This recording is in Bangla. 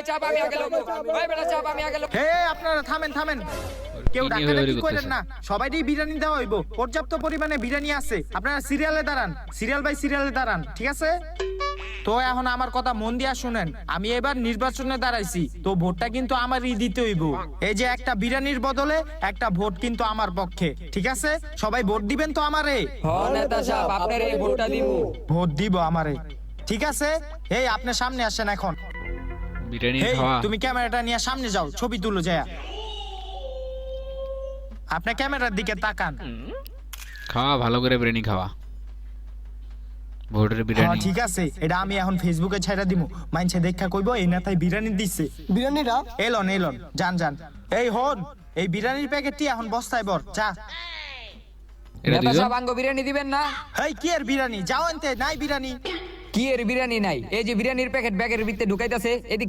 চাপ আমি আগে লব ভাই বেটা চাপ আমি আগে লব হে আপনারা থামেন কেউ ডাকাডাকি করেন না, সবাইরই বিরিয়ানি দেওয়া হইব, পর্যাপ্ত পরিমাণে বিরিয়ানি আছে। আপনারা সিরিয়ালে দাঁড়ান, সিরিয়াল বাই সিরিয়ালে দাঁড়ান, ঠিক আছে? তো এখন আমার কথা মন দিয়া শুনেন, আমি এবার নির্বাচনে দাঁড়াইছি, তো ভোটটা কিন্তু আমারই দিতে হইব। এই যে একটা বিরিয়ানির বদলে একটা ভোট কিন্তু আমার পক্ষে, ঠিক আছে? সবাই ভোট দিবেন তো আমারে? হ নেতা সাহেব আপনার এই ভোটটা দিব। ভোট দিব আমারে, ঠিক আছে? এই আপনি সামনে আসেন এখন। বিরিয়ানি এই খাওয়া তুমি ক্যামেরাটা নিয়ে সামনে যাও, ছবি তুলো যায়। আপনি ক্যামেরার দিকে তাকান। খাওয়া ভালো করে বিরিয়ানি খাওয়া ভোটের হ্যাঁ বিরিয়ানি ঠিক আছে, এটা আমি এখন ফেসবুকে ছাইড়া দিমু, মাইনছে দেখা কইবো এই নেতাই বিরিয়ানি দিচ্ছে। বিরিয়ানিটা এলন যান এই হন, এই বিরিয়ানির প্যাকেটটি এখন বস্তায় ভর, যা। এটা নেতা দুইজন সাহেব আঙ্গ বিরিয়ানি দিবেন না? এই কি এর বিরিয়ানি, যাও আনতে, নাই বিরিয়ানি। কি এর বিরিয়ানি নাই? এই যে বিরিয়ানির প্যাকেট ব্যাগের ভিতরে ঢুকাইতাছে, এদিক